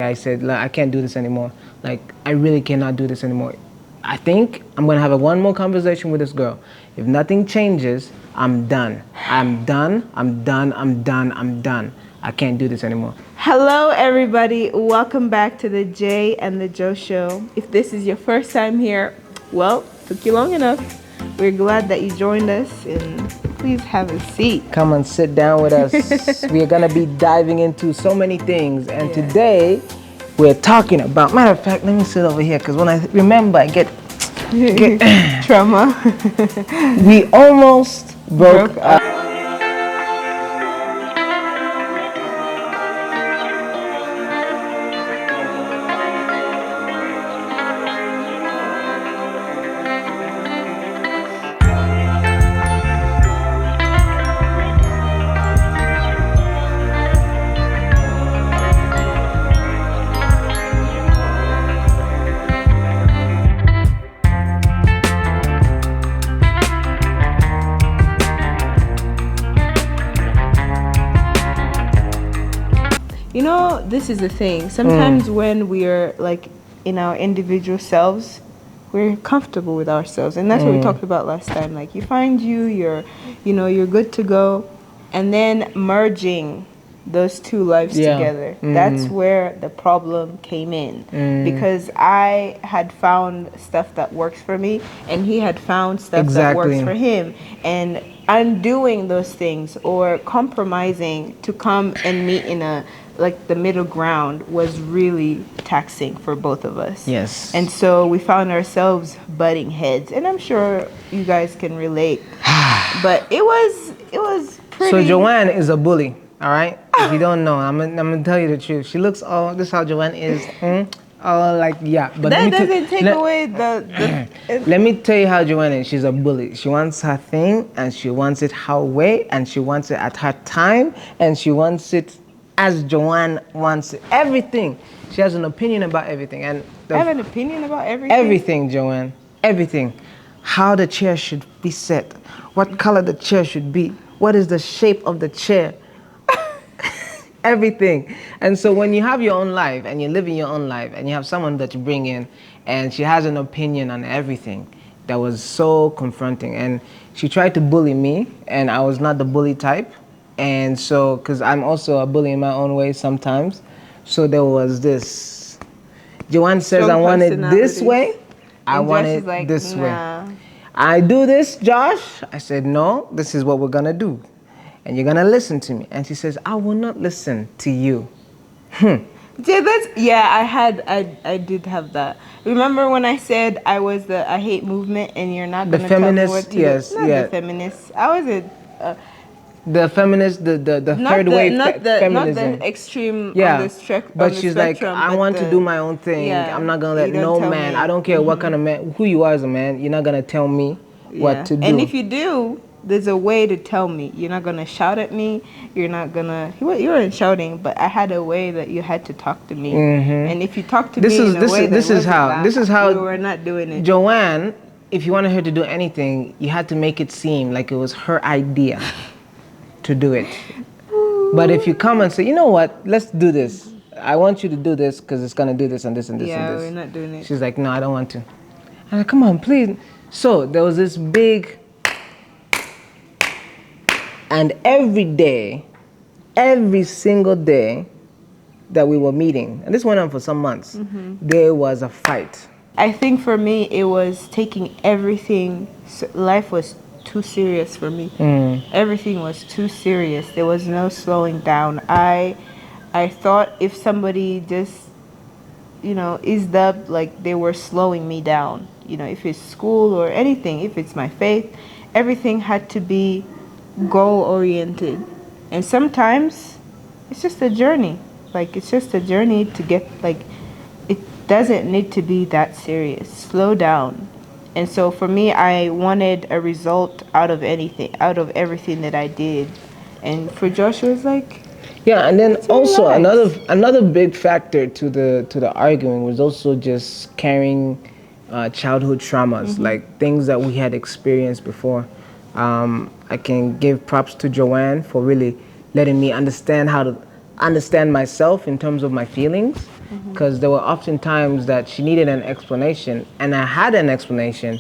I said, like, I can't do this anymore. Like, I really cannot do this anymore. I think I'm gonna have one more conversation with this girl. If nothing changes, I'm done. I'm done. I'm done. I'm done. I'm done. I can't do this anymore. Hello, everybody. Welcome back to the Jay and the Joe Show. If this is your first time here, well, took you long enough. We're glad that you joined us, and please have a seat. Come and sit down with us. We are gonna be diving into so many things, and today we're talking about. Matter of fact, let me sit over here because when I remember, I get trauma. We almost broke up. You know, this is the thing. Sometimes when we're like in our individual selves, we're comfortable with ourselves, and that's what we talked about last time. Like you find you're good to go, and then merging those two lives together. That's where the problem came in, because I had found stuff that works for me, and he had found stuff that works for him, and undoing those things or compromising to come and meet in a like the middle ground was really taxing for both of us. Yes. And so we found ourselves butting heads, and I'm sure you guys can relate. But it was pretty. So Joanne is a bully, all right? If you don't know, I'm gonna tell you the truth. She looks all. This is how Joanne is. But that doesn't take away the Let me tell you how Joanne is. She's a bully. She wants her thing, and she wants it her way, and she wants it at her time, and she wants it as Joanne wants it. Everything. She has an opinion about everything. And I have an opinion about everything. Everything, Joanne. Everything. How the chair should be set. What color the chair should be. What is the shape of the chair. Everything. And so when you have your own life and you live in your own life and you have someone that you bring in and she has an opinion on everything, that was so confronting. And she tried to bully me, and I was not the bully type. And so, because I'm also a bully in my own way sometimes. So there was this. Joanne says, I want it this way. I want it this way. I do this, Josh. I said, no, this is what we're going to do. And you're going to listen to me. And she says, I will not listen to you. I did have that. Remember when I said I was the I hate movement, and you're not going to tell me what to do? The feminist. I was the feminist, the third wave feminism. Not the extreme on the but she's like, I want to do my own thing. I'm not going to let no man, I don't care what kind of man, who you are as a man, you're not going to tell me what to do. And if you do, there's a way to tell me. You're not going to shout at me. You're not going to, you weren't shouting, but I had a way that you had to talk to me. And if you talk to me in a way this is how we were not doing it. Joanne, if you wanted her to do anything, you had to make it seem like it was her idea to do it. But if you come and say, you know what, let's do this. I want you to do this because it's going to do this and this and this and this. Yeah, we're not doing it. She's like, no, I don't want to. I'm like, come on, please. So there was this big, and every single day that we were meeting, and this went on for some months, there was a fight. I think for me, it was taking everything, life was too serious for me. Everything was too serious. There was no slowing down. I thought if somebody just, eased up, like they were slowing me down. If it's school or anything, if it's my faith, everything had to be goal oriented. And sometimes it's just a journey. Like it's just a journey to get, like, it doesn't need to be that serious. Slow down. And so for me, I wanted a result out of everything that I did. And for Joshua, it's like, and then also another big factor to the arguing was also just carrying childhood traumas, like things that we had experienced before. I can give props to Joanne for really letting me understand how to understand myself in terms of my feelings. because there were often times that she needed an explanation, and I had an explanation,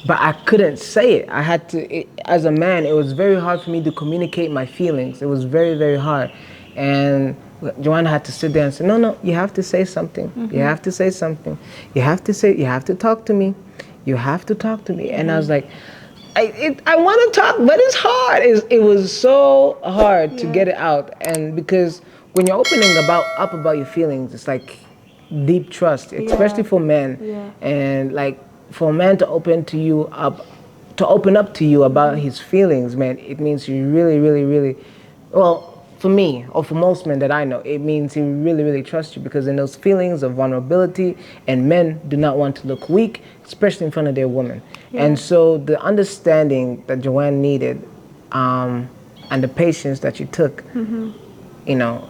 but I couldn't say it. I had to, as a man, it was very hard for me to communicate my feelings. It was very, very hard. And Joanne had to sit there and say, no, you have to say something. You have to say something. You have to talk to me. You have to talk to me. And I was like, I want to talk, but it's hard. It was so hard to get it out. And because when you're opening up about your feelings, it's like deep trust, especially for men. And like for a man to open up to you about his feelings, man, it means you really, really, really, well, for me, or for most men that I know, it means he really, really trusts you, because in those feelings of vulnerability, and men do not want to look weak, especially in front of their woman. And so the understanding that Joanne needed, and the patience that she took, you know,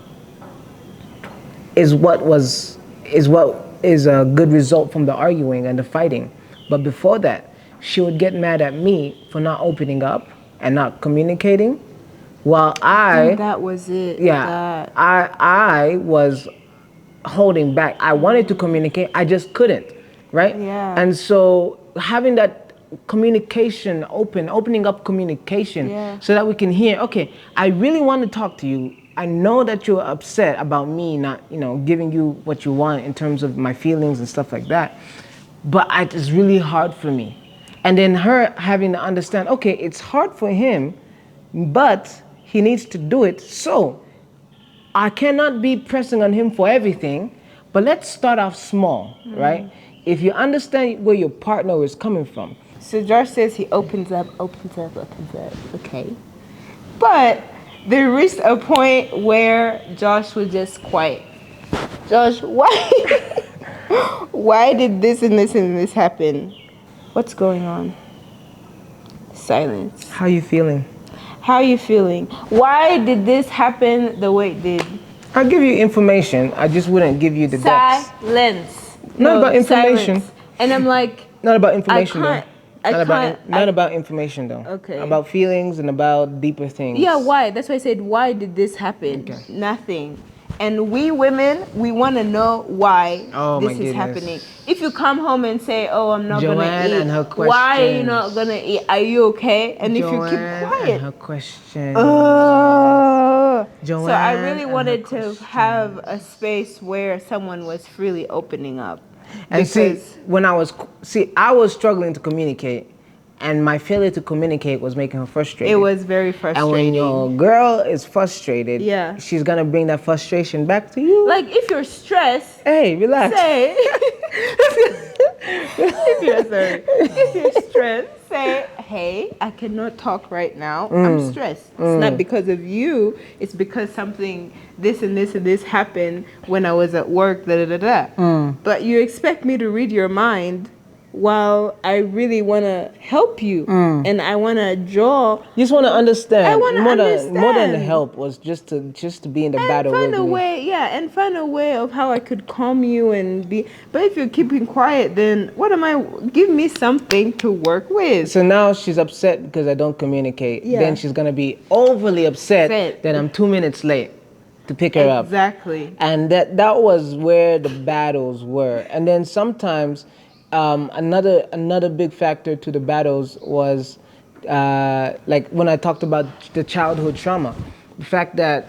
is what is a good result from the arguing and the fighting. But before that, she would get mad at me for not opening up and not communicating, while that was it. I was holding back. I wanted to communicate, I just couldn't, right? And so having that communication opening up communication, so that we can hear, okay, I really want to talk to you. I know that you're upset about me not, giving you what you want in terms of my feelings and stuff like that, but it's really hard for me. And then her having to understand, okay, it's hard for him, but he needs to do it. So I cannot be pressing on him for everything, but let's start off small, right? If you understand where your partner is coming from. So Josh says he opens up. Okay. But there reached a point where Josh was just quiet. Josh, why? Why did this and this and this happen? What's going on? Silence. How you feeling? How are you feeling? Why did this happen the way it did? I'll give you information. I just wouldn't give you the depths. Silence. Not about information. Silence. And I'm like, not about information. Not about information though. Okay. About feelings and about deeper things. Yeah, why? That's why I said, why did this happen? Okay. Nothing. And we women, we want to know why this is goodness. happening. If you come home and say, "Oh, I'm not Joanne gonna eat," and her why are you not gonna eat? Are you okay? And Joanne if you keep quiet, and her question. So I really wanted to have a space where someone was freely opening up. And I was struggling to communicate, and my failure to communicate was making her frustrated. It was very frustrating. And when your girl is frustrated, she's gonna bring that frustration back to you. Like if you're stressed, hey, relax. Say, if you're stressed, say, hey, I cannot talk right now. I'm stressed. It's not because of you. It's because something, this and this and this happened when I was at work, But you expect me to read your mind while I really want to help you and I want to draw. You just want to understand. I want to understand. More than the help was just to be in the battle with me. And find a way of how I could calm you and be. But if you're keeping quiet, then give me something to work with. So now she's upset because I don't communicate. Yeah. Then she's going to be overly upset that I'm 2 minutes late to pick her up. Exactly. And that was where the battles were. And then sometimes another big factor to the battles was like when I talked about the childhood trauma, the fact that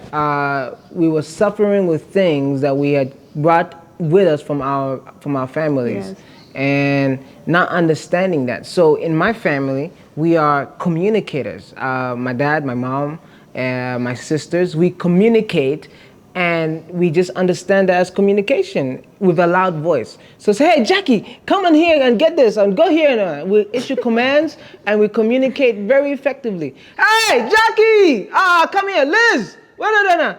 we were suffering with things that we had brought with us from our families, and not understanding that. So in my family, we are communicators. My dad, my mom, my sisters, we communicate. And we just understand that as communication with a loud voice. So say, hey, Jackie, come on here and get this, and go here. And we issue commands, and we communicate very effectively. Hey, Jackie, come here, Liz. No.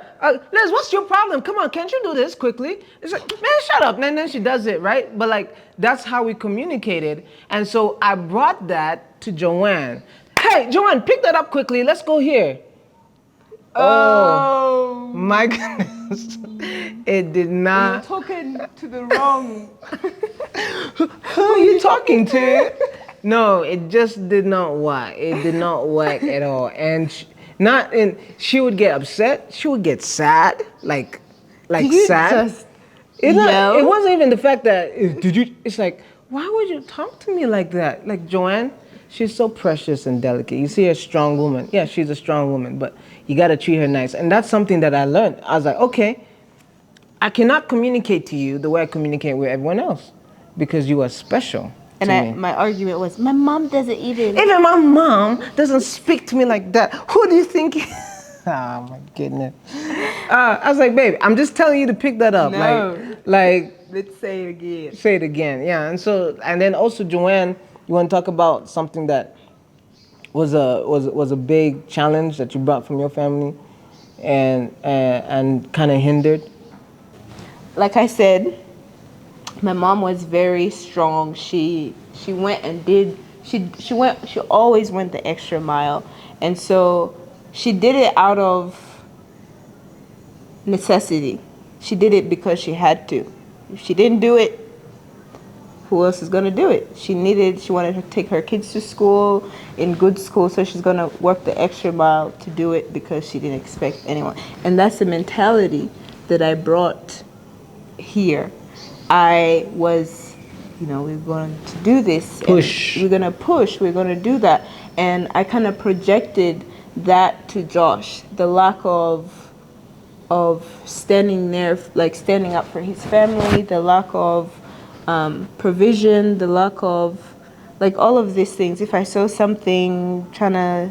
Liz, what's your problem? Come on, can't you do this quickly? It's like, man, shut up. And then she does it, right? But like, that's how we communicated. And so I brought that to Joanne. Hey, Joanne, pick that up quickly. Let's go here. Oh my goodness. It did not. You're talking to the wrong. Who are you talking to? No, it just did not work. It did not work at all. And she would get upset. She would get sad, like sad. It's not, it Yo. wasn't even the fact that, did you, it's like, why would you talk to me like that? Like Joanne, she's so precious and delicate. You see a strong woman. Yeah, she's a strong woman, but you got to treat her nice. And that's something that I learned. I was like, okay, I cannot communicate to you the way I communicate with everyone else because you are special And to me. my argument was, my mom doesn't even. Even my mom doesn't speak to me like that. Who do you think? Oh my goodness. I was like, babe, I'm just telling you to pick that up. No. Like, Let's say it again. say it again. Yeah. And so, and then also, Joanne, you want to talk about something that was a big challenge that you brought from your family, and kind of hindered. Like I said, my mom was very strong. She went and did she always went the extra mile. And so she did it out of necessity. She did it because she had to. If she didn't do it, who else is going to do it? She wanted to take her kids to school, in good school, so she's going to work the extra mile to do it because she didn't expect anyone. And that's the mentality that I brought here. I was, we're going to do this. Push. We're going to push. We're going to do that. And I kind of projected that to Josh, the lack of standing there, like standing up for his family, the lack of provision, the lack of, like, all of these things. If I saw something trying to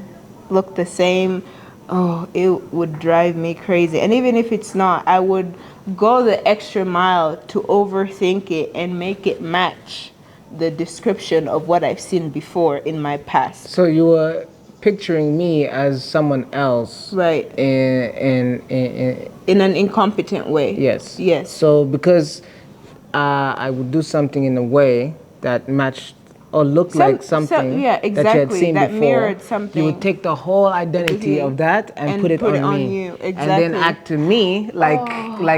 look the same, oh, it would drive me crazy. And even if it's not, I would go the extra mile to overthink it and make it match the description of what I've seen before in my past. So you were picturing me as someone else, Right. In an incompetent way. Yes. Yes. So because I would do something in a way that matched or looked like something yeah, exactly, that you had seen that before, mirrored something. you would take the whole identity of that and put it on me. You. Exactly. And then act to me like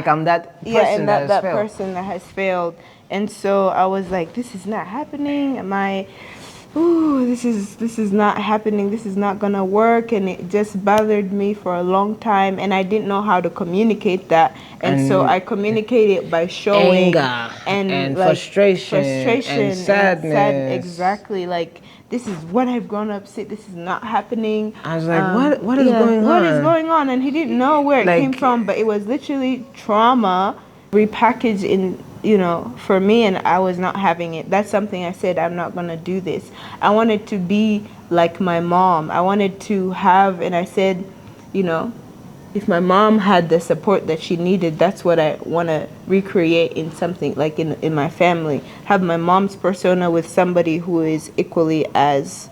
I'm that person and that has failed. person that has failed. And so I was like, this is not happening. This is not happening. This is not gonna work. And it just bothered me for a long time, and I didn't know how to communicate that. And so I communicated by showing anger and like, frustration and sadness. Exactly. Like, this is what I've grown up see. This is not happening. I was like, what is going on? What is going on? And he didn't know where it came from, but it was literally trauma repackaged in, for me, and I was not having it. That's something I said, I'm not going to do this. I wanted to be like my mom. I wanted to have, and I said, if my mom had the support that she needed, that's what I want to recreate in something, like in my family. Have my mom's persona with somebody who is equally as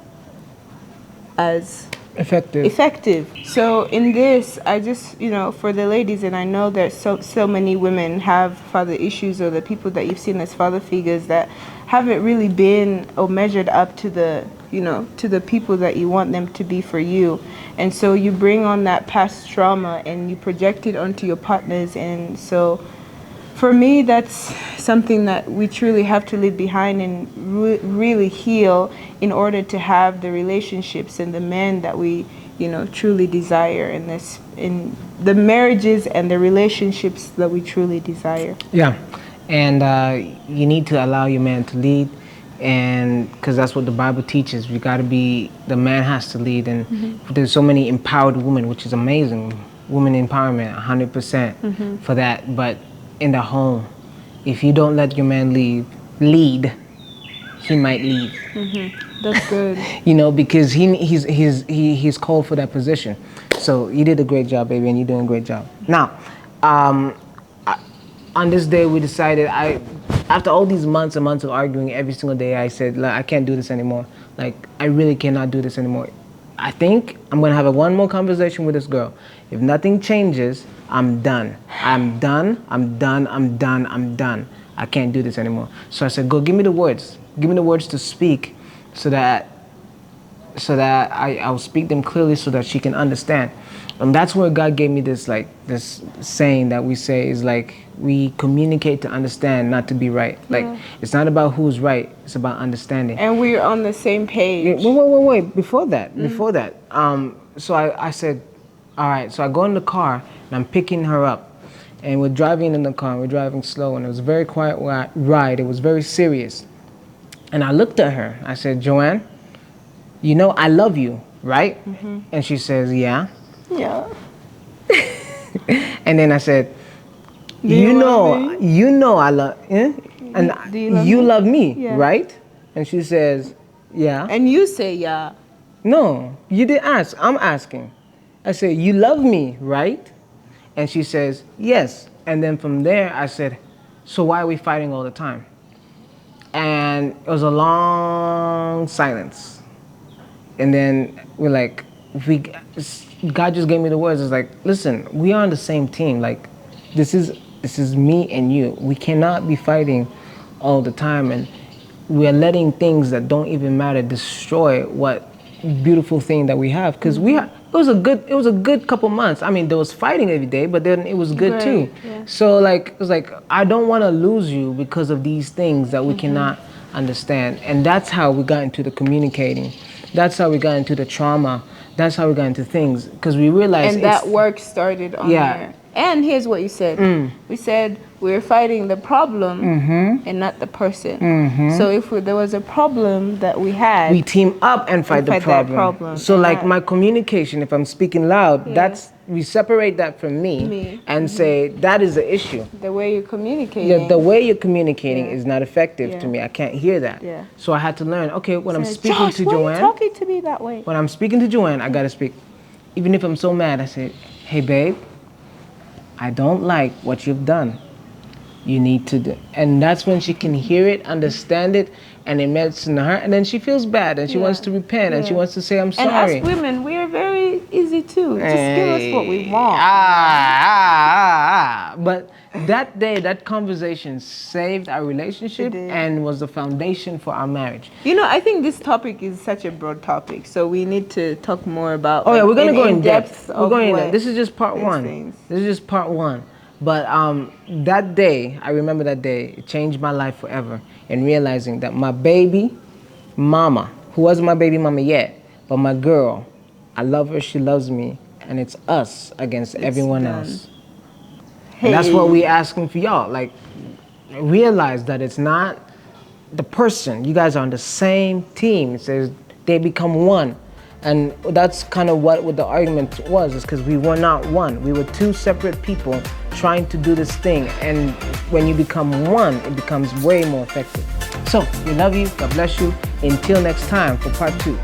effective. So in this, I just, for the ladies, and I know that so many women have father issues, or the people that you've seen as father figures that haven't really been or measured up to the people that you want them to be for you. And so you bring on that past trauma and you project it onto your partners. And so for me, that's something that we truly have to leave behind and really heal in order to have the relationships and the men that we, truly desire in the marriages and the relationships that we truly desire. Yeah, and you need to allow your man to lead, and because that's what the Bible teaches. The man has to lead, and there's so many empowered women, which is amazing. Women empowerment, 100% for that. But in the home, if you don't let your man lead, he might leave. That's good. Because he's called for that position. So you did a great job, baby, and you're doing a great job. Now, on this day, we decided, after all these months and months of arguing every single day, I said, I can't do this anymore. Like, I really cannot do this anymore. I think I'm going to have one more conversation with this girl. If nothing changes, I'm done. I'm done. I can't do this anymore. So I said, go, give me the words. Give me the words to speak so that I'll speak them clearly so that she can understand. And that's where God gave me this saying that we say is like, we communicate to understand, not to be right. Like, it's not about who's right, it's about understanding. And we're on the same page. Wait, before that. So I said, all right, so I go in the car and I'm picking her up. And we're driving in the car, we're driving slow, and it was a very quiet ride. It was very serious. And I looked at her. I said, Joanne, you know I love you, right? And she says, yeah. Yeah. And then I said, Do you love me? you know I love, and Do you love you me? love me, Yeah. right? And she says, yeah. And you say yeah. No, you didn't ask. I'm asking. I said, you love me, right? And she says, yes. And then from there, I said, so why are we fighting all the time? And it was a long silence. And then we're like, God just gave me the words. It's like, listen, we are on the same team. Like, this is me and you. We cannot be fighting all the time, and we are letting things that don't even matter destroy what beautiful thing that we have. Because it was a good couple months. I mean, there was fighting every day, but then it was good too. Yeah. So like, it was like, I don't want to lose you because of these things that we cannot understand. And that's how we got into the communicating. That's how we got into the trauma. That's how we got into things, because we realized And that work started on there. And here's what you said. We said we're fighting the problem and not the person. So if there was a problem that we had, we team up and fight the that problem. problem. So And like that- my communication, if I'm speaking loud, we separate that from me. And say that is the issue. the way you're communicating. The way you're communicating is not effective to Yeah. me. I can't hear that. Yeah. So I had to learn, okay, when I'm Say, speaking Josh, to why are you Joanne, talking to me that way? when I'm speaking to Joanne, I gotta speak. Even if I'm so mad, I say, hey babe, I don't like what you've done. You need to do. And that's when she can hear it, understand it, and it melts in her. And then she feels bad and she wants to repent and she wants to say, I'm sorry. And as women, we are very easy too. Just give us what we want. But that day, that conversation saved our relationship did. and was the foundation for our marriage. You know, I think this topic is such a broad topic, so we need to talk more about. Oh yeah, we're gonna go in depth. of We're going in what depth. This is just part these one. things. This is just part one. But that day, I remember that day, it changed my life forever. And realizing that my baby mama, who wasn't my baby mama yet, but my girl, I love her, she loves me, and it's us against everyone done. else. And that's what we asking for y'all. Like, realize that it's not the person. You guys are on the same team. It says they become one. And that's kind of what the argument was, is because we were not one. We were two separate people trying to do this thing. And when you become one, it becomes way more effective. So, we love you. God bless you. Until next time for part 2.